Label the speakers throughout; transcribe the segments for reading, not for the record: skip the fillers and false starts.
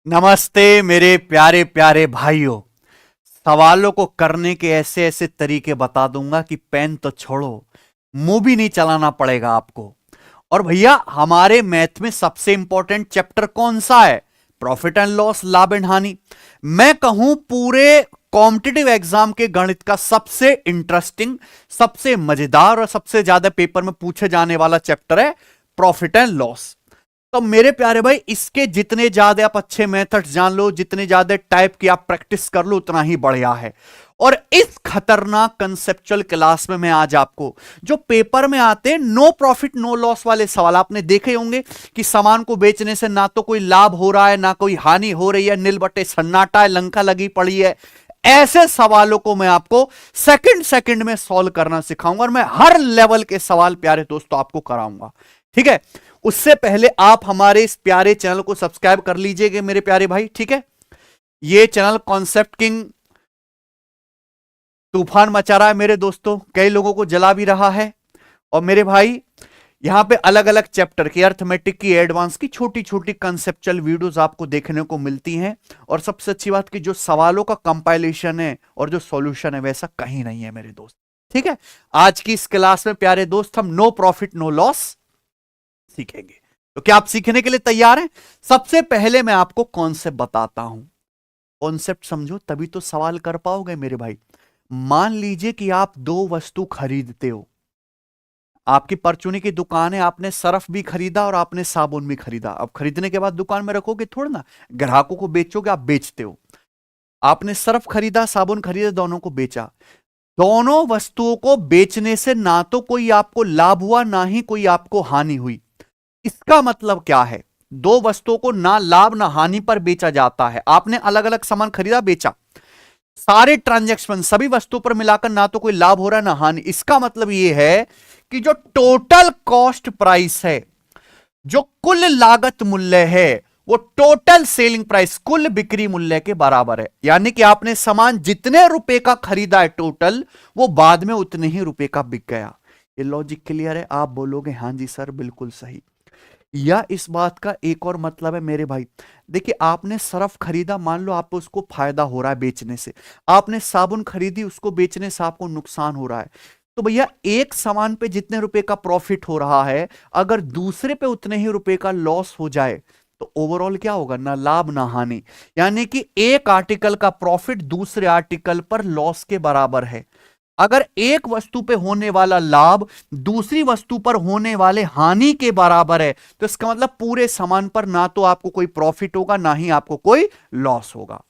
Speaker 1: नमस्ते मेरे प्यारे प्यारे भाइयों। सवालों को करने के ऐसे ऐसे तरीके बता दूंगा कि पेन तो छोड़ो, मुंह भी नहीं चलाना पड़ेगा आपको। और भैया, हमारे मैथ में सबसे इंपॉर्टेंट चैप्टर कौन सा है? प्रॉफिट एंड लॉस, लाभ एंड हानि। मैं कहूं पूरे कॉम्पिटिटिव एग्जाम के गणित का सबसे इंटरेस्टिंग, सबसे मजेदार और सबसे ज्यादा पेपर में पूछे जाने वाला चैप्टर है प्रॉफिट एंड लॉस। तो मेरे प्यारे भाई, इसके जितने ज्यादा आप अच्छे मेथड्स जान लो, जितने ज्यादा टाइप की आप प्रैक्टिस कर लो, उतना ही बढ़िया है। और इस खतरनाक कंसेप्चुअल क्लास में मैं आज आपको जो पेपर में आते हैं नो प्रॉफिट नो लॉस वाले सवाल, आपने देखे होंगे कि सामान को बेचने से ना तो कोई लाभ हो रहा है ना कोई हानि हो रही है, नील बटे सन्नाटा है, लंका लगी पड़ी है। ऐसे सवालों को मैं आपको सेकंड सेकंड में सॉल्व करना सिखाऊंगा और मैं हर लेवल के सवाल प्यारे दोस्तों आपको कराऊंगा। ठीक है, उससे पहले आप हमारे इस प्यारे चैनल को सब्सक्राइब कर लीजिएगा मेरे प्यारे भाई। ठीक है, ये चैनल कॉन्सेप्ट किंग तूफान मचा रहा है मेरे दोस्तों, कई लोगों को जला भी रहा है। और मेरे भाई, यहां पे अलग अलग चैप्टर की, अर्थमेटिक की, एडवांस की छोटी छोटी कंसेप्चुअल वीडियोस आपको देखने को मिलती हैं। और सबसे अच्छी बात कि जो सवालों का कंपाइलेशन है और जो सॉल्यूशन है वैसा कहीं नहीं है मेरे दोस्त। ठीक है, आज की इस क्लास में प्यारे दोस्त हम नो प्रॉफिट नो लॉस सीखेंगे। तो क्या आप सीखने के लिए तैयार हैं? सबसे पहले मैं आपको कॉन्सेप्ट बताता हूं। कॉन्सेप्ट समझो तभी तो सवाल कर पाओगे मेरे भाई। मान लीजिए कि आप दो वस्तु खरीदते हो, आपकी परचूनी की दुकान है, आपने सर्फ भी खरीदा और आपने साबुन भी खरीदा। अब खरीदने के बाद दुकान में रखोगे थोड़ा ना, ग्राहकों को बेचोगे, आप बेचते हो। आपने सर्फ खरीदा, साबुन खरीदा, दोनों को बेचा। दोनों वस्तुओं को बेचने से ना तो कोई आपको लाभ हुआ ना ही कोई आपको हानि हुई। इसका मतलब क्या है? दो वस्तुओं को ना लाभ ना हानि पर बेचा जाता है। आपने अलग अलग सामान खरीदा, बेचा, सारे ट्रांजैक्शन सभी वस्तुओं पर मिलाकर ना तो कोई लाभ हो रहा है ना हानि। इसका मतलब यह है कि जो टोटल कॉस्ट प्राइस है, जो कुल लागत मूल्य है, वो टोटल सेलिंग प्राइस, कुल बिक्री मूल्य के बराबर है। यानी कि आपने सामान जितने रुपए का खरीदा है टोटल, वो बाद में उतने ही रुपए का बिक गया। ये लॉजिक क्लियर है? आप बोलोगे हां जी सर बिल्कुल सही। या इस बात का एक और मतलब है मेरे भाई, देखिए आपने सर्फ खरीदा, मान लो आपको उसको फायदा हो रहा है बेचने से। आपने साबुन खरीदी, उसको बेचने से आपको नुकसान हो रहा है। तो भैया, एक सामान पे जितने रुपए का प्रॉफिट हो रहा है, अगर दूसरे पे उतने ही रुपए का लॉस हो जाए तो ओवरऑल क्या होगा? ना लाभ ना हानि। यानी कि एक आर्टिकल का प्रॉफिट दूसरे आर्टिकल पर लॉस के बराबर है। अगर एक वस्तु पे होने वाला लाभ दूसरी वस्तु पर होने वाले हानि के बराबर है, तो इसका मतलब पूरे सामान पर ना तो आपको कोई प्रॉफिट होगा ना ही आपको कोई लॉस होगा।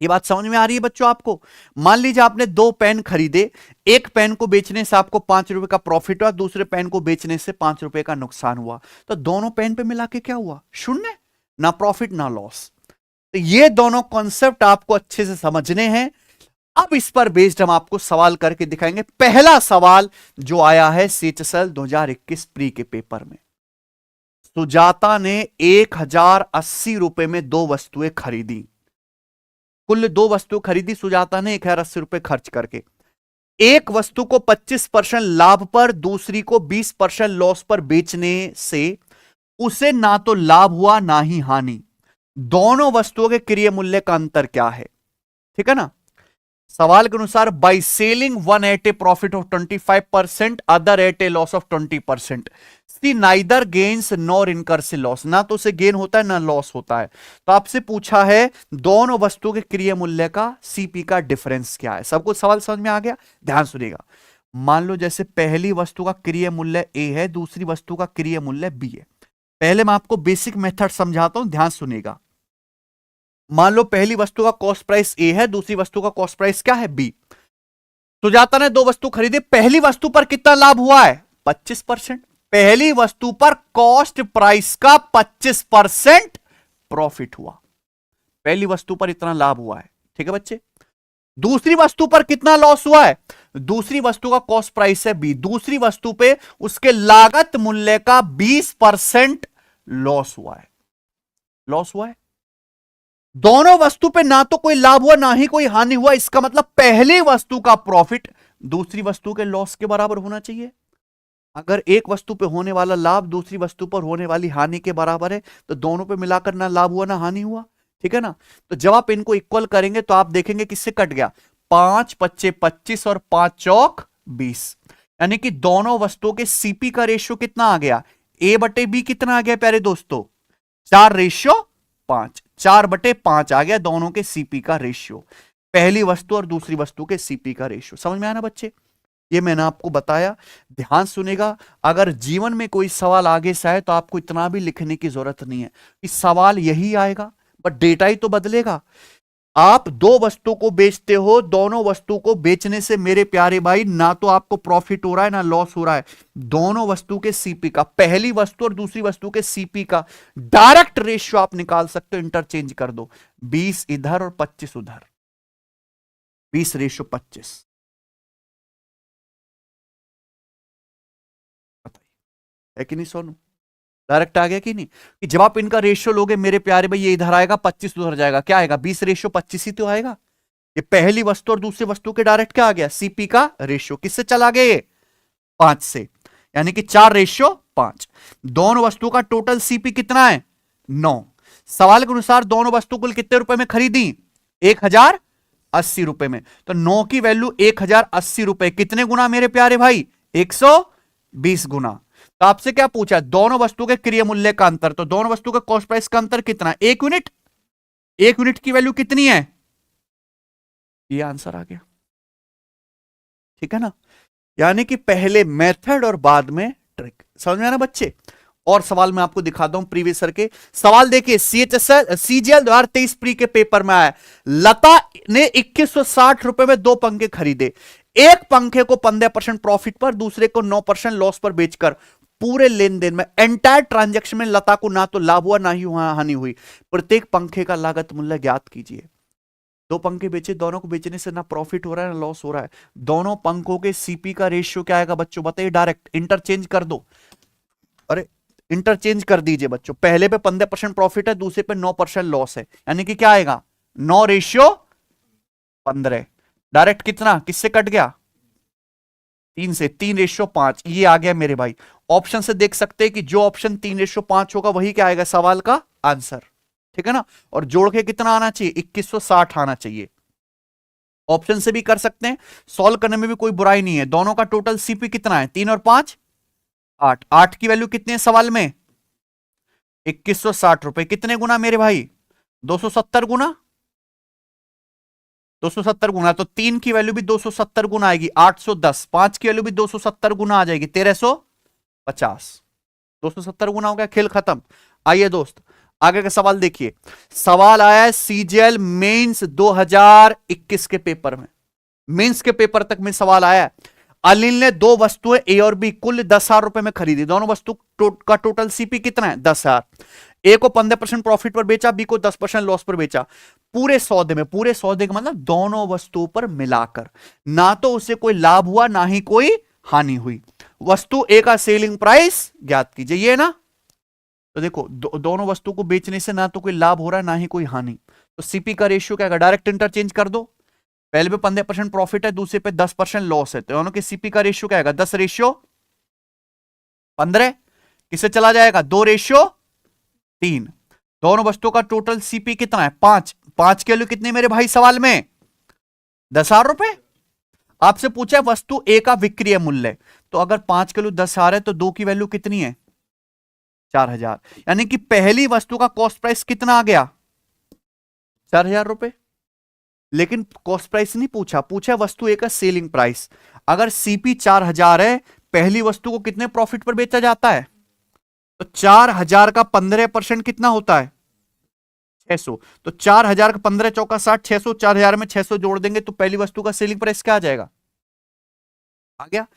Speaker 1: ये बात समझ में आ रही है बच्चों आपको? मान लीजिए आपने दो पेन खरीदे, एक पेन को बेचने से आपको 5 रुपए का प्रॉफिट हुआ, दूसरे पेन को बेचने से 5 रुपए का नुकसान हुआ। तो दोनों पेन पे मिला के क्या हुआ? शून्य, ना प्रॉफिट ना लॉस। तो ये दोनों कॉन्सेप्ट आपको अच्छे से समझने हैं। अब इस पर बेस्ड हम आपको सवाल करके दिखाएंगे। पहला सवाल जो आया है सीएचएसएल 2021 प्री के पेपर में, सुजाता ने 1080 रुपए में दो वस्तुएं खरीदी। कुल दो वस्तु खरीदी सुजाता ने 1080 रुपए खर्च करके। एक वस्तु को 25% लाभ पर, दूसरी को 20% लॉस पर बेचने से उसे ना तो लाभ हुआ ना ही हानि। दोनों वस्तुओं के क्रय मूल्य का अंतर क्या है? ठीक है ना? सवाल के अनुसार by selling one at a profit of 25%, other at a loss of 20%, she neither gains nor incurs loss. ना तो उसे गेन होता है ना लॉस होता है। तो आपसे पूछा है दोनों वस्तुओं के क्रय मूल्य का सीपी का डिफरेंस क्या है। सबको सवाल समझ में आ गया? ध्यान सुनिएगा। मान लो जैसे पहली वस्तु का क्रय मूल्य ए है, दूसरी वस्तु का क्रय मूल्य बी है। पहले मैं आपको बेसिक मेथड समझाता हूं, ध्यान सुनिएगा। मान लो पहली वस्तु का कॉस्ट प्राइस ए है, दूसरी वस्तु का कॉस्ट प्राइस क्या है? बी। सुजाता ने दो वस्तु खरीदी, पहली वस्तु पर कितना लाभ हुआ है? 25%। पहली वस्तु पर कॉस्ट प्राइस का 25% प्रॉफिट हुआ। पहली वस्तु पर इतना लाभ हुआ है। ठीक है बच्चे? दूसरी वस्तु पर कितना लॉस हुआ है? दूसरी वस्तु का कॉस्ट प्राइस है बी, दूसरी वस्तु पे उसके लागत मूल्य का 20% लॉस हुआ है। लॉस हुआ है। दोनों वस्तु पे ना तो कोई लाभ हुआ ना ही कोई हानि हुआ। इसका मतलब पहली वस्तु का प्रॉफिट दूसरी वस्तु के लॉस के बराबर होना चाहिए। अगर एक वस्तु पे होने वाला लाभ दूसरी वस्तु पर होने वाली हानि के बराबर है, तो दोनों पे मिलाकर ना लाभ हुआ ना हानि हुआ। ठीक है ना। तो जब आप इनको इक्वल करेंगे तो आप देखेंगे किससे कट गया, 5 पच्चे 25 और 5 चौक 20, यानी कि दोनों वस्तुओं के सीपी का रेशियो कितना आ गया, ए बटे बी कितना आ गया प्यारे दोस्तों, 4:5, 4/5 आ गया दोनों के सीपी का रेशियो, पहली वस्तु और दूसरी वस्तु के सीपी का रेशियो। समझ में आया ना बच्चे, ये मैंने आपको बताया, ध्यान सुनेगा। अगर जीवन में कोई सवाल आगे से आए तो आपको इतना भी लिखने की जरूरत नहीं है, इस सवाल यही आएगा, बट डेटा ही तो बदलेगा। आप दो वस्तु को बेचते हो, दोनों वस्तु को बेचने से मेरे प्यारे भाई ना तो आपको प्रॉफिट हो रहा है ना लॉस हो रहा है, दोनों वस्तु के सीपी का, पहली वस्तु और दूसरी वस्तु के सीपी का डायरेक्ट रेशियो आप निकाल सकते हो, इंटरचेंज कर दो, 20 इधर और 25 उधर, 20:25। है कि नहीं सोनू, डायरेक्ट आ गया कि नहीं, कि जब आप इनका रेशियो लोगे मेरे प्यारे भाई, ये इधर आएगा 25 उधर जाएगा, क्या आएगा 20:25 ही तो आएगा। ये पहली वस्तु और दूसरी वस्तु के डायरेक्ट क्या आ गया, सीपी का रेशियो किससे चला गया, ये 5 से, यानी कि 4:5। दोनों वस्तुओं का टोटल सीपी कितना है, 9। सवाल के अनुसार दोनों वस्तु कुल कितने रुपए में खरीदी, 1080 रुपए में, तो 9 की वैल्यू 1080 रुपए, कितने गुना मेरे प्यारे भाई, 120 गुना। तो आपसे क्या पूछा, दोनों वस्तु के क्रय मूल्य का अंतर, तो दोनों वस्तु के कॉस्ट प्राइस का अंतर कितना, 1 यूनिट, 1 यूनिट की वैल्यू कितनी है, ये आंसर आ गया, ठीक है ना। यानी कि पहले मेथड और बाद में ट्रिक, समझ में आना बच्चे। और सवाल मैं आपको दिखाता हूं प्रीवियस सर के सवाल, देखिए सीजीएल 2023 प्री के पेपर में आया, लता ने 2160 रुपए में 2 पंखे खरीदे, एक पंखे को 15% प्रॉफिट पर, दूसरे को 9% लॉस पर बेचकर पूरे लेन देन में, एंटायर ट्रांजैक्शन में लता को ना तो लाभ हुआ ना ही हानि हुई, प्रत्येक पंखे का लागत मूल्य ज्ञात कीजिए। 2 पंखे बेचे, दोनों को बेचने से ना प्रॉफिट हो रहा है ना लॉस हो रहा है, दोनों पंखों के सीपी का रेशियो क्या आएगा बच्चों, बताइए, डायरेक्ट इंटरचेंज कर दो, अरे इंटरचेंज कर दीजिए बच्चों, पहले पे 15% प्रॉफिट है, दूसरे पे 9% लॉस है, यानी कि क्या आएगा 9:15, डायरेक्ट कितना किससे कट गया, 3 से, 3:5, ये आ गया मेरे भाई। ऑप्शन से देख सकते हैं कि जो ऑप्शन 3:5 होगा वही क्या आएगा सवाल का आंसर, ठीक है ना। और जोड़ के कितना आना चाहिए, 2160 आना चाहिए। ऑप्शन से भी कर सकते हैं, सॉल्व करने में भी कोई बुराई नहीं है। दोनों का टोटल सीपी कितना है, 3 और 5 8, 8 की वैल्यू कितनी है सवाल में, 2160 रुपए, कितने गुना मेरे भाई, 270 गुना, 270 गुना, तो 3 की वैल्यू भी 270 गुना आएगी, 810, 5 की वैल्यू भी 270 गुना आ जाएगी, 1350, 270 गुना हो गया, खेल खत्म। आइए दोस्त आगे का सवाल देखिए, सवाल आया है सीजीएल मेंस 2021 के पेपर में, मेंस के पेपर तक में सवाल आया है। अनिल ने 2 वस्तुएं ए और बी कुल 10,000 रुपए में खरीदी, दोनों वस्तु का टोटल सीपी कितना है 10,000, ए को 15% प्रॉफिट पर बेचा, बी को 10% लॉस पर बेचा, पूरे सौदे में, पूरे सौदे का मतलब दोनों वस्तुओं पर मिलाकर ना तो उसे कोई लाभ हुआ ना ही कोई हानि हुई, वस्तु ए का सेलिंग प्राइस ज्ञात कीजिए, ये ना। तो देखो दोनों वस्तु को बेचने से ना तो कोई लाभ हो रहा है ना ही कोई हानि, तो सीपी का रेशियो क्या है, डायरेक्ट इंटरचेंज कर दो, पहले पे 15% प्रॉफिट है, दूसरे पे 10% लॉस है, तो दोनों के सीपी का रेशियो क्या आएगा, 10:15, किससे चला जाएगा 2:3, दोनों वस्तुओं का टोटल सीपी कितना है 5, 5 की वैल्यू कितनी मेरे भाई सवाल में 10,000 रुपए। आपसे पूछा है वस्तु ए का विक्रय मूल्य, तो अगर 5 की वैल्यू 10,000 है तो 2 की वैल्यू कितनी है 4,000, यानी कि पहली वस्तु का कॉस्ट प्राइस कितना आ गया 4,000 रुपए। लेकिन कॉस्ट प्राइस नहीं पूछा, पूछा वस्तु ए का सेलिंग प्राइस, अगर सीपी 4,000 है, पहली वस्तु को कितने प्रॉफिट पर बेचा जाता है, तो 4,000 का 15% कितना होता है 600, तो 4,000 का 15 चौका 60, 600, 4,000 में 600 जोड़ देंगे तो पहली वस्तु का सेलिंग प्राइस क्या आ जाएगा, आ गया।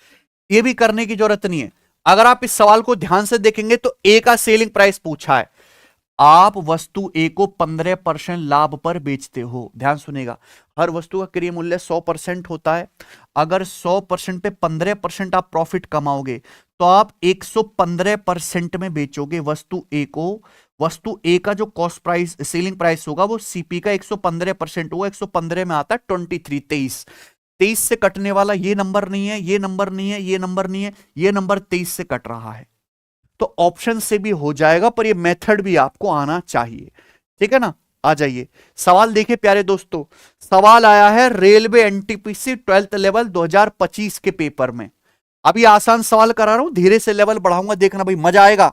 Speaker 1: ये भी करने की जरूरत नहीं है, अगर आप इस सवाल को ध्यान से देखेंगे तो ए का सेलिंग प्राइस पूछा है, आप वस्तु ए को 15% लाभ पर बेचते हो, ध्यान सुनेगा, हर वस्तु का क्रय मूल्य 100% होता है, अगर 100% पे 15% आप प्रॉफिट कमाओगे तो आप 115% में बेचोगे वस्तु ए को, वस्तु ए का जो कॉस्ट प्राइस सेलिंग प्राइस होगा वो सीपी का 115% होगा, 115 में आता है 23, 23 से कटने वाला ये नंबर नहीं है, ये नंबर नहीं है, ये नंबर नहीं है, ये नंबर 23 से कट रहा है, तो ऑप्शन से भी हो जाएगा, पर ये मेथड भी आपको आना चाहिए, ठीक है ना। आ जाइए, सवाल देखिए प्यारे दोस्तों। सवाल आया है रेलवे एनटीपीसी 12th लेवल 2025 के पेपर में। अभी आसान सवाल करा रहा हूं, धीरे से लेवल बढ़ाऊंगा, देखना भाई मजा आएगा।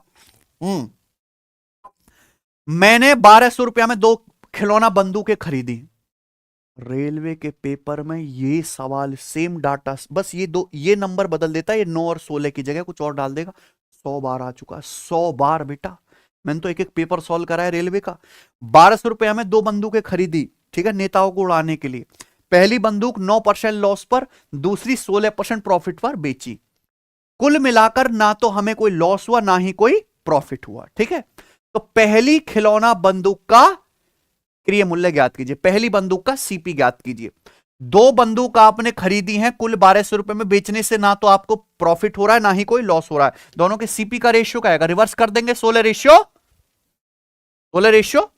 Speaker 1: मैंने 1200 रुपया में 2 खिलौना बंदूकें खरीदी। रेलवे के पेपर में ये सवाल सेम डाटा, बस ये नंबर बदल देता है, ये 9 और 16 की जगह कुछ और डाल देगा। 100 बार आ चुका, 100 बार बेटा। मैंने तो एक एक पेपर सॉल्व करा है रेलवे का। 1200 रुपया में 2 बंदूकें खरीदी, ठीक है, नेताओं को उड़ाने के लिए। पहली बंदूक 9% लॉस पर, दूसरी 16% प्रॉफिट पर बेची। कुल मिलाकर ना तो हमें कोई लॉस हुआ ना ही कोई प्रॉफिट हुआ, ठीक है। तो पहली खिलौना बंदूक का क्रिय मूल्य ज्ञात कीजिए, पहली बंदूक का सीपी ज्ञात कीजिए। 2 बंदूक आपने खरीदी हैं, कुल 1200 रुपए में, बेचने से ना तो आपको प्रॉफिट हो रहा है ना ही कोई लॉस हो रहा है। दोनों के सीपी का रेशियो क्या आएगा, रिवर्स कर देंगे, 16 रेशियो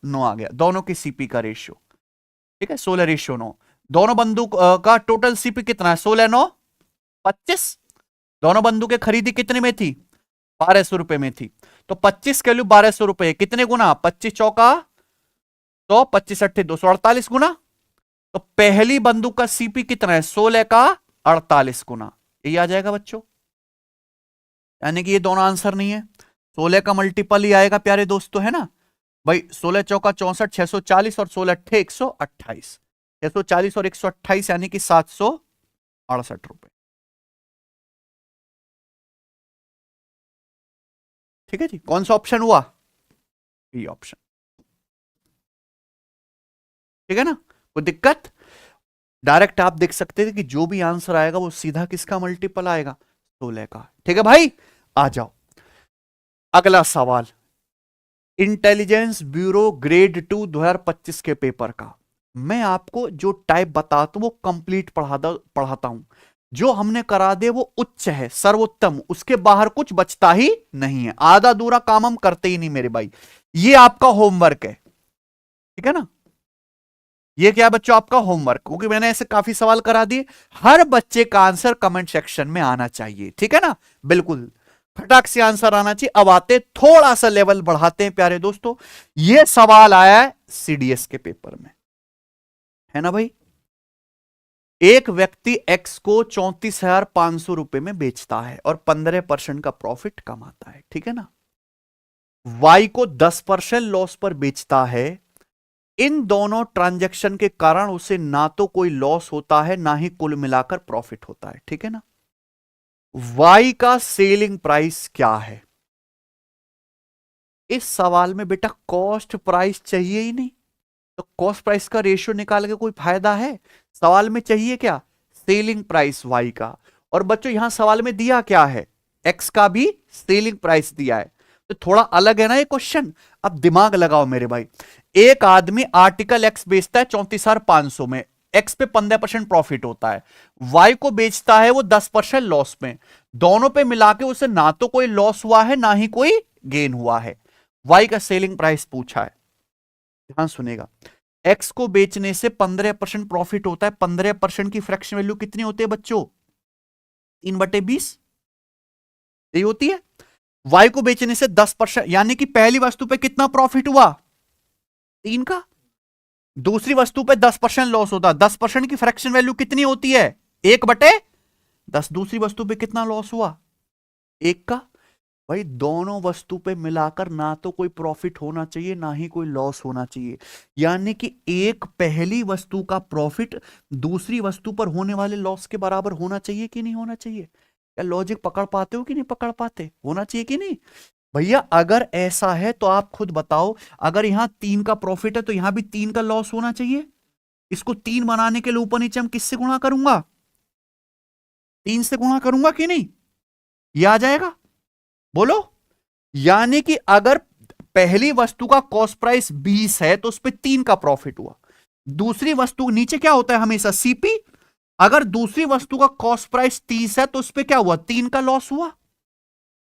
Speaker 1: 9 आ गया, दोनों के सीपी का रेशियो, ठीक है, 16 रेशियो 9। दोनों बंदूक का टोटल सीपी कितना है, 16 9 25। दोनों बंदूकें खरीदी कितने में थी, 1200 रुपए में थी। तो 25 के लिए 1200 रुपए, कितने गुना, 25 चौका 100, 25 अट्ठे 248 गुना। तो पहली बंदूक का सीपी कितना है, 16 का 48 गुना, यही आ जाएगा बच्चों। यानी कि ये दोनों आंसर नहीं है, 16 का मल्टीपल ही आएगा प्यारे दोस्तों, है ना भाई। 16 चौका 64, 640 और 16 अट्ठे 128, 640 और 128 यानी कि 768 रुपए, ठीक है जी। कौन सा ऑप्शन हुआ, ये ऑप्शन, ठीक है ना, कोई दिक्कत। डायरेक्ट आप देख सकते थे कि जो भी आंसर आएगा वो सीधा किसका मल्टीपल आएगा, 16 का, ठीक है भाई। आ जाओ अगला सवाल, इंटेलिजेंस ब्यूरो ग्रेड 2 2025 के पेपर का। मैं आपको जो टाइप बताता हूं वो कंप्लीट पढ़ाता हूं, जो हमने करा दे वो उच्च है, सर्वोत्तम, उसके बाहर कुछ बचता ही नहीं है, आधा दूरा काम हम करते ही नहीं मेरे भाई। ये आपका होमवर्क है, ठीक है ना, ये क्या बच्चों आपका होमवर्क, क्योंकि मैंने ऐसे काफी सवाल करा दिए। हर बच्चे का आंसर कमेंट सेक्शन में आना चाहिए, ठीक है ना, बिल्कुल फटाक से आंसर आना चाहिए। अब आते थोड़ा सा लेवल बढ़ाते हैं प्यारे दोस्तों। ये सवाल आया है सीडीएस के पेपर में, है ना भाई। एक व्यक्ति एक्स को 34,500 रुपए में बेचता है और 15% का प्रॉफिट कमाता है, ठीक है ना। वाई को 10% लॉस पर बेचता है। इन दोनों ट्रांजैक्शन के कारण उसे ना तो कोई लॉस होता है ना ही कुल मिलाकर प्रॉफिट होता है, ठीक है ना। वाई का सेलिंग प्राइस क्या है। इस सवाल में बेटा कॉस्ट प्राइस चाहिए ही नहीं, तो कॉस्ट प्राइस का रेशियो निकाल के कोई फायदा है। सवाल में चाहिए क्या, सेलिंग प्राइस वाई का। और बच्चों यहां सवाल में दिया क्या है, एक्स का भी सेलिंग प्राइस दिया है, तो थोड़ा अलग है ना ये क्वेश्चन। अब दिमाग लगाओ मेरे भाई, एक आदमी आर्टिकल एक्स बेचता है 34,500 में, एक्स पे 15% प्रॉफिट होता है, वाई को बेचता है वो 10% लॉस में। दोनों पे मिला के उसे ना तो कोई लॉस हुआ है ना ही कोई गेन हुआ है। वाई का सेलिंग प्राइस पूछा है, ध्यान सुनेगा। एक्स को बेचने से 15% प्रॉफिट होता है, 15% की फ्रैक्शन वैल्यू कितनी होती है बच्चों, 3/20 यही होती है। वाई को बेचने से 10%, यानी कि पहली वस्तु पे कितना प्रॉफिट हुआ, 3 का। दूसरी वस्तु पे 10% लॉस होता है, 10% की फ्रैक्शन वैल्यू कितनी होती है, 1/10। दूसरी वस्तु पे कितना लॉस हुआ, 1 का। भाई दोनों वस्तु पे मिलाकर ना तो कोई प्रॉफिट होना चाहिए ना ही कोई लॉस होना चाहिए, यानी कि एक पहली वस्तु का प्रॉफिट दूसरी वस्तु पर होने वाले लॉस के बराबर होना चाहिए कि नहीं होना चाहिए। क्या लॉजिक पकड़ पाते हो कि नहीं पकड़ पाते, होना चाहिए कि नहीं भैया। अगर ऐसा है तो आप खुद बताओ, अगर यहां 3 का प्रॉफिट है तो यहां भी 3 का लॉस होना चाहिए। इसको 3 बनाने के लिए ऊपर नीचे हम किससे गुणा करूंगा, 3 से गुणा करूंगा कि नहीं, यह आ जाएगा, बोलो। यानी कि अगर पहली वस्तु का कॉस्ट प्राइस 20 है तो उस पर 3 का प्रॉफिट हुआ। दूसरी वस्तु नीचे क्या होता है हमेशा, सीपी। अगर दूसरी वस्तु का कॉस्ट प्राइस 30 है तो उस पर क्या हुआ, 3 का लॉस हुआ।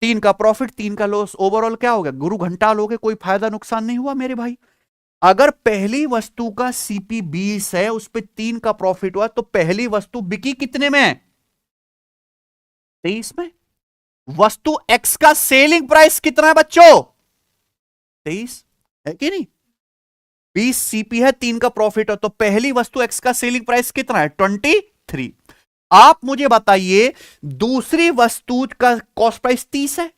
Speaker 1: 3 का प्रॉफिट 3 का लॉस, ओवरऑल क्या हो गया, गुरु घंटा लोगे, कोई फायदा नुकसान नहीं हुआ मेरे भाई। अगर पहली वस्तु का सीपी 20 है उस पर 3 का प्रॉफिट हुआ तो पहली वस्तु बिकी कितने में, 23 में। वस्तु एक्स का सेलिंग प्राइस कितना है बच्चों, 23 है कि नहीं। 20 सीपी है, 3 का प्रॉफिट है, तो पहली वस्तु एक्स का सेलिंग प्राइस कितना है? 23। आप मुझे बताइए दूसरी वस्तु का कॉस्ट प्राइस 30 है,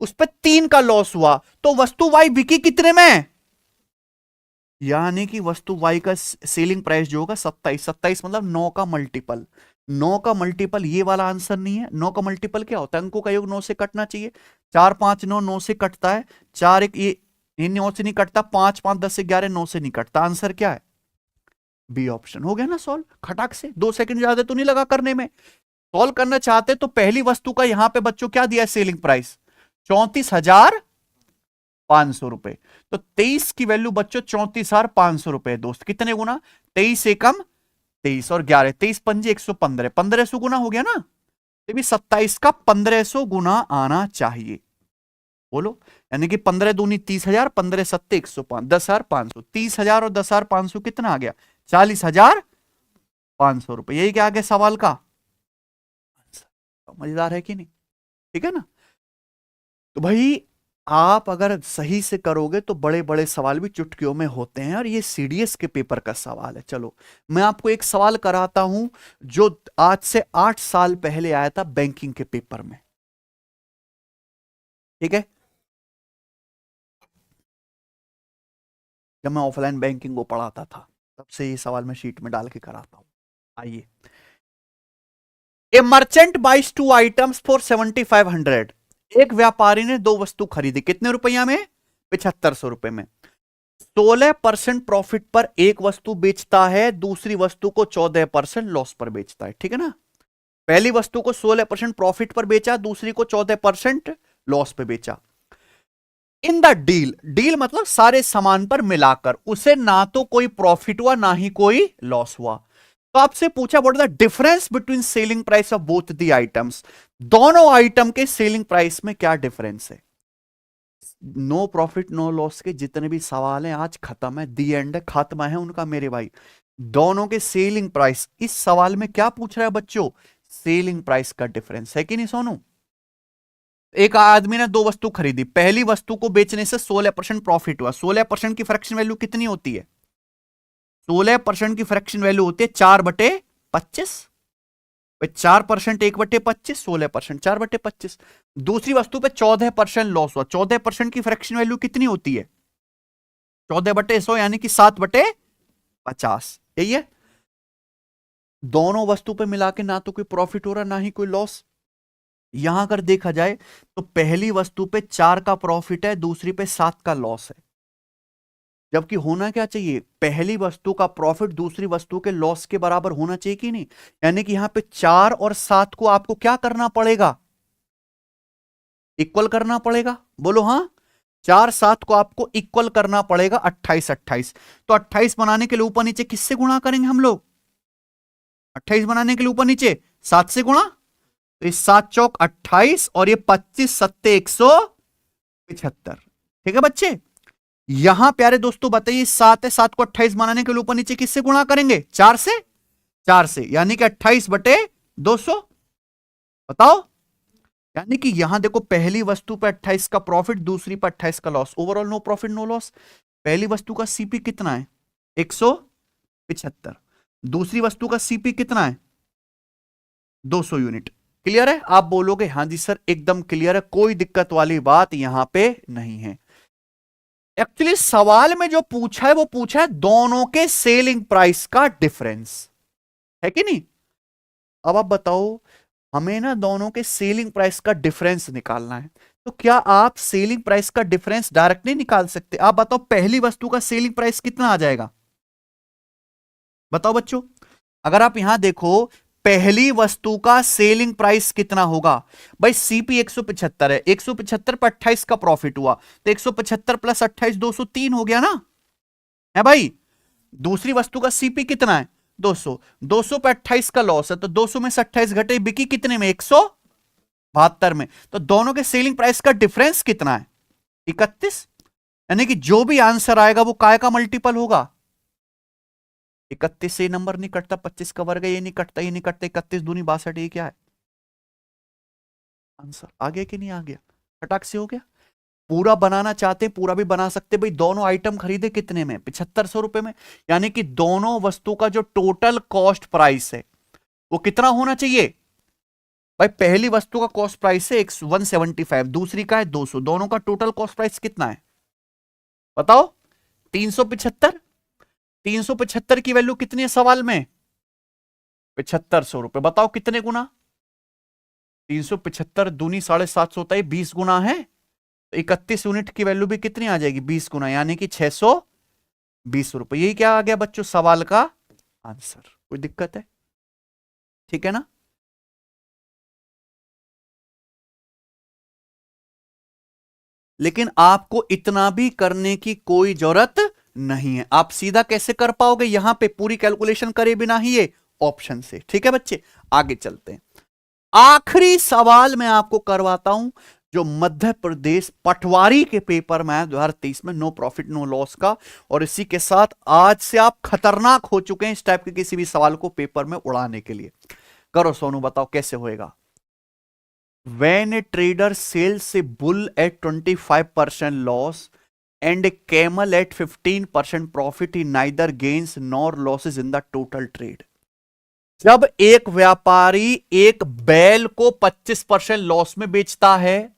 Speaker 1: उस पर 3 का लॉस हुआ, तो वस्तु वाई बिकी कितने में? यानी कि वस्तु वाई का सेलिंग प्राइस जो होगा 27। 27 मतलब 9 का मल्टीपल। 9 का मल्टीपल ये वाला आंसर नहीं है। 9 का मल्टीपल क्या होता है? अंकों का योग 9 से कटना चाहिए। 4 5 9 9 से कटता है। 4 1 ये 9 से नहीं कटता। 5 5 10 11 9 से नहीं कटता। आंसर क्या है? B option. हो गया ना सॉल्व खटाक से। 2 सेकंड ज्यादा तो नहीं लगा करने में। सॉल्व करना चाहते तो पहली वस्तु का यहां पे बच्चों क्या दिया है सेलिंग प्राइस? 34,500 रुपए। तो 23 की वैल्यू बच्चों 34,500 रुपए। दोस्त कितने गुना? 23 एकम 23 और 11, 23 पंजे 115, 1500 गुना हो गया ना। तो भी 27 का 1500 गुना आना चाहिए। बोलो, यानी कि 15 दूनी 30,000, 15 सत्ते 105, 10,500। 30,000 और 10,500 कितना आ गया? 40,500 रुपए। यही क्या आ गया सवाल का? मजेदार है कि नहीं? ठीक है ना। तो भाई आप अगर सही से करोगे तो बड़े बड़े सवाल भी चुटकियों में होते हैं, और ये सीडीएस के पेपर का सवाल है। चलो मैं आपको एक सवाल कराता हूं जो आज से 8 साल पहले आया था बैंकिंग के पेपर में। ठीक है, जब मैं ऑफलाइन बैंकिंग को पढ़ाता था तब से ये सवाल मैं शीट में डाल के कराता हूं। आइए, a merchant buys 2 items for 7,500। एक व्यापारी ने 2 वस्तु खरीदी, कितने रुपया में? 7500 रुपए में। 16% प्रॉफिट पर एक वस्तु बेचता है, दूसरी वस्तु को 14% लॉस पर बेचता है। ठीक है ना। पहली वस्तु को 16% प्रॉफिट पर बेचा, दूसरी को 14% लॉस पे बेचा। इन द डील, डील मतलब सारे सामान पर मिलाकर उसे ना तो कोई प्रॉफिट हुआ ना ही कोई लॉस हुआ। तो आपसे पूछा what is the difference between selling price of both the items. दोनों आइटम के सेलिंग प्राइस में क्या डिफरेंस है? नो प्रॉफिट नो लॉस के जितने भी सवाल हैं आज खत्म है, दी एंड है, खात्मा है उनका मेरे भाई। दोनों के सेलिंग प्राइस, इस सवाल में क्या पूछ रहा है बच्चों? सेलिंग प्राइस का डिफरेंस है कि नहीं सोनू? एक आदमी ने 2 वस्तु खरीदी, पहली वस्तु को बेचने से 16% प्रॉफिट हुआ। 16% की फ्रैक्शन वैल्यू कितनी होती है? 16% की फ्रैक्शन वैल्यू होती है 4/25। 4% 1/25, 16% 4/25। दूसरी वस्तु पे 14% लॉस हुआ। 14% की फ्रैक्शन वैल्यू कितनी होती है? 14/100 यानी कि 7/50। यही है। दोनों वस्तु पे मिला के ना तो कोई प्रॉफिट हो रहा ना ही कोई लॉस। यहां अगर देखा जाए तो पहली वस्तु पे 4 का प्रॉफिट है, दूसरी पे 7 का लॉस है। जबकि होना क्या चाहिए? पहली वस्तु का प्रॉफिट दूसरी वस्तु के लॉस के बराबर होना चाहिए कि नहीं? यानी कि यहां पे 4 और 7 को आपको क्या करना पड़ेगा? इक्वल करना पड़ेगा। बोलो हां। 4 7 को आपको इक्वल करना पड़ेगा। 28 28। तो 28 बनाने के लिए ऊपर नीचे किससे गुणा करेंगे हम लोग? 28 बनाने के लिए ऊपर नीचे 7 से गुणा। तो ये 7 चौक 28 और ये 25 सत्ते 175। ठीक है बच्चे। यहां प्यारे दोस्तों बताइए 7 है, 7 को 28 बनाने के लिए ऊपर नीचे किससे गुणा करेंगे? 4 से। 4 से यानी कि 28/200। बताओ। यानी कि यहां देखो पहली वस्तु पर 28 का प्रॉफिट, दूसरी पर 28 का loss. Overall no profit no loss. पहली वस्तु का सीपी कितना है? 175। दूसरी वस्तु का सीपी कितना है? 200 यूनिट। क्लियर है? आप बोलोगे हां जी सर एकदम क्लियर है, कोई दिक्कत वाली बात यहां पे नहीं है। एक्चुअली सवाल में जो पूछा है वो पूछा है दोनों के सेलिंग प्राइस का डिफरेंस, है कि नहीं? अब आप बताओ, हमें ना दोनों के सेलिंग प्राइस का डिफरेंस निकालना है। तो क्या आप सेलिंग प्राइस का डिफरेंस डायरेक्ट नहीं निकाल सकते? आप बताओ पहली वस्तु का सेलिंग प्राइस कितना आ जाएगा? बताओ बच्चों। अगर आप यहां देखो पहली वस्तु का सेलिंग प्राइस कितना होगा? भाई सीपी 175 है, 175 पर 28 का प्रॉफिट हुआ, तो 175 प्लस 28 203 हो गया ना, है भाई। दूसरी वस्तु का सीपी कितना है? 200। 200 पे 28 का लॉस है, तो 200 में से 28 घटे, बिकी कितने में? 172 में। तो दोनों के सेलिंग प्राइस का डिफरेंस कितना है? 31। यानी कि जो भी आंसर आएगा वो काय का मल्टीपल होगा? 31 से नंबर नहीं कटता, 25 का वर्ग ये नहीं कटता, ये नहीं कटता, 31 दूनी 62, ये क्या है आंसर? आ गया कि नहीं आ गया? फटाक से हो गया। पूरा बनाना चाहते हैं पूरा भी बना सकते हैं। भाई दोनों आइटम खरीदे कितने में? 7500 रुपए में। यानी कि दोनों वस्तु का जो टोटल कॉस्ट प्राइस है वो कितना होना चाहिए? भाई पहली वस्तु का कॉस्ट प्राइस है 175, दूसरी का है 200, दोनों का टोटल कॉस्ट प्राइस कितना है बताओ? 375। 375 की वैल्यू कितनी है सवाल में? 7500 रुपए। बताओ कितने गुना? 375 दूनी 750 होता है, 20 गुना है। तो 31 यूनिट की वैल्यू भी कितनी आ जाएगी? 20 गुना, यानी कि 620 रुपए। यही क्या आ गया बच्चों सवाल का आंसर। कोई दिक्कत है? ठीक है ना? लेकिन आपको इतना भी करने की कोई जरूरत नहीं है। आप सीधा कैसे कर पाओगे? यहां पे पूरी कैलकुलेशन करे बिना ही ये ऑप्शन से। ठीक है बच्चे, आगे चलते हैं। आखिरी सवाल मैं आपको करवाता हूं जो मध्य प्रदेश पटवारी के पेपर में है 2023 में, नो प्रॉफिट नो लॉस का। और इसी के साथ आज से आप खतरनाक हो चुके हैं इस टाइप के किसी भी सवाल को पेपर में उड़ाने के लिए। करो सोनू, बताओ कैसे होएगा। When a trader sells a bull at 25% loss and a camel at 15% profit, he neither gains nor losses in the total trade. जब एक व्यापारी एक बैल को 25% लॉस में बेचता है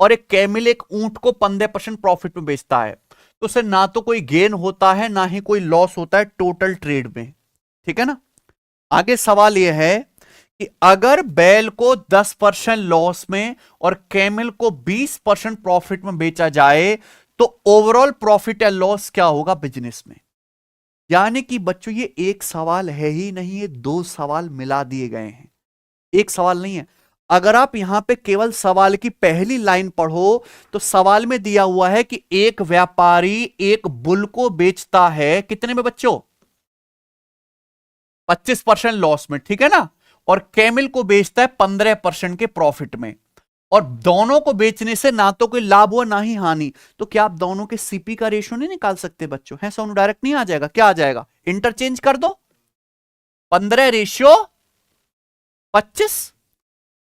Speaker 1: और एक कैमल एक ऊंट को 15% प्रॉफिट में बेचता है, तो उसे ना तो कोई गेन होता है ना ही कोई लॉस होता है टोटल ट्रेड में। ठीक है ना? आगे सवाल यह है कि अगर बैल को 10% लॉस में और कैमल को 20% प्रॉफिट में बेचा जाए तो ओवरऑल प्रॉफिट या लॉस क्या होगा बिजनेस में? यानी कि बच्चों ये एक सवाल है ही नहीं, ये दो सवाल मिला दिए गए हैं, एक सवाल नहीं है। अगर आप यहां पे केवल सवाल की पहली लाइन पढ़ो तो सवाल में दिया हुआ है कि एक व्यापारी एक बुल को बेचता है कितने में बच्चों? 25% लॉस में। ठीक है ना? और कैमल को बेचता है 15% के प्रॉफिट में। और दोनों को बेचने से ना तो कोई लाभ हुआ ना ही हानि। तो क्या आप दोनों के सीपी का रेशियो नहीं निकाल सकते बच्चों? है सोनू, डायरेक्ट नहीं आ जाएगा? क्या आ जाएगा? इंटरचेंज कर दो, 15:25।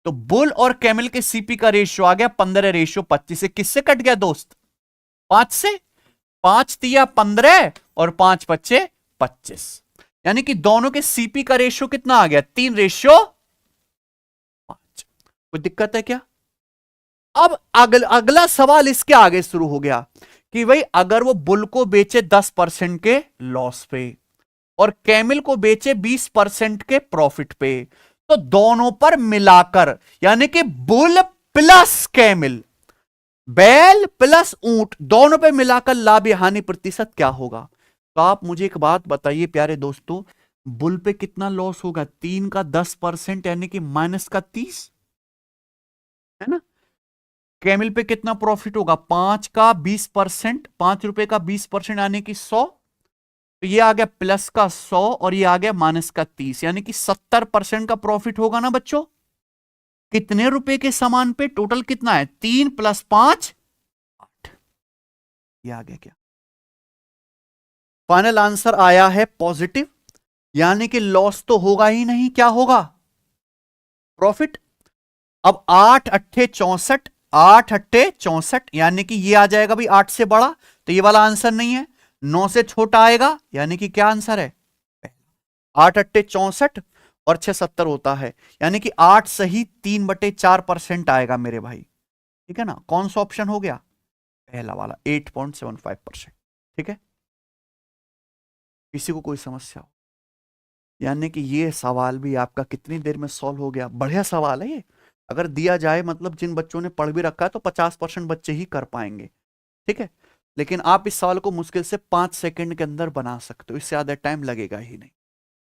Speaker 1: तो बुल और कैमल के सीपी का रेशियो आ गया 15:25। से किससे कट गया दोस्त? 5 से। 5 तिया 15 और 5 पच्चे 25। यानी कि दोनों के सीपी का रेशियो कितना आ गया? 3:5। कोई दिक्कत है क्या? अब अगला सवाल इसके आगे शुरू हो गया कि भाई अगर वो बुल को बेचे 10% के लॉस पे और कैमल को बेचे 20% के प्रॉफिट पे, तो दोनों पर मिलाकर यानी कि बुल प्लस कैमल, बैल प्लस ऊंट, दोनों पे मिलाकर लाभ या हानि प्रतिशत क्या होगा? तो आप मुझे एक बात बताइए प्यारे दोस्तों, बुल पे कितना लॉस होगा? 3 का 10% यानी कि माइनस का 30 है ना? कैमल पे कितना प्रॉफिट होगा? 5 का 20%, 5 रुपए का 20% यानी कि 100। तो ये आ गया प्लस का 100 और ये आ गया माइनस का 30, यानी कि 70% का प्रॉफिट होगा ना बच्चों? कितने रुपए के सामान पे? टोटल कितना है? 3 + 5 8। ये आ गया क्या? फाइनल आंसर आया है पॉजिटिव, यानी कि लॉस तो होगा ही नहीं, क्या होगा? प्रॉफिट। अब 8 अट्ठे 64, 8 अट्ठे 64, यानी कि ये आ जाएगा भाई 8 से बड़ा, तो ये वाला आंसर नहीं है। 9 से छोटा आएगा, यानी कि क्या आंसर है? 8 अट्ठे 64 और 6 70 होता है, यानी कि 8 सही 3/4% आएगा मेरे भाई। ठीक है ना? कौन सा ऑप्शन हो गया? पहला वाला 8.75%। ठीक है? किसी को कोई समस्या हो? यानी कि ये सवाल भी आपका कितनी देर में सॉल्व हो गया। बढ़िया सवाल है ये। अगर दिया जाए, मतलब जिन बच्चों ने पढ़ भी रखा है तो 50% बच्चे ही कर पाएंगे। ठीक है? लेकिन आप इस सवाल को मुश्किल से 5 सेकंड के अंदर बना सकते हो, इससे ज्यादा टाइम लगेगा ही नहीं।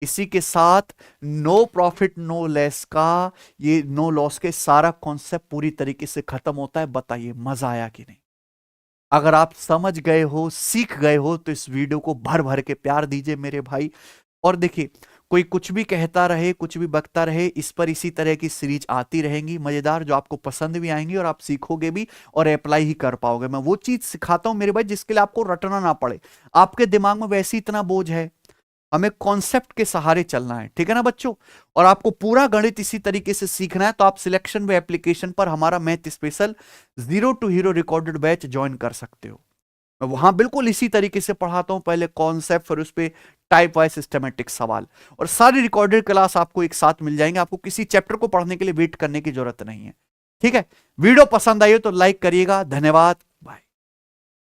Speaker 1: इसी के साथ नो प्रॉफिट नो लॉस का, ये नो लॉस के सारा कॉन्सेप्ट पूरी तरीके से खत्म होता है। बताइए मजा आया कि नहीं? अगर आप समझ गए हो, सीख गए हो, तो इस वीडियो को भर भर के प्यार दीजिए मेरे भाई। और देखिए, कोई कुछ भी कहता रहे, कुछ भी बकता रहे, इस पर इसी तरह की सीरीज आती रहेंगी मजेदार, जो आपको पसंद भी आएंगी और आप सीखोगे भी और अप्लाई ही कर पाओगे। मैं वो चीज सिखाता हूं मेरे भाई जिसके लिए आपको रटना ना पड़े। आपके दिमाग में वैसे ही इतना बोझ है, हमें कॉन्सेप्ट के सहारे चलना है, ठीक है ना बच्चों। और आपको पूरा गणित इसी तरीके से सीखना है तो आप सिलेक्शन व एप्लीकेशन पर हमारा math special 0 to hero recorded batch join कर सकते हो। मैं वहां बिल्कुल इसी तरीके से पढ़ाता हूं, पहले कॉन्सेप्ट फिर उस पे टाइप वाइज सिस्टमेटिक सवाल, और सारी रिकॉर्डेड क्लास आपको एक साथ मिल जाएंगे। आपको किसी चैप्टर को पढ़ने के लिए वेट करने की जरूरत नहीं है, ठीक है। वीडियो पसंद आई हो तो लाइक करिएगा। धन्यवाद।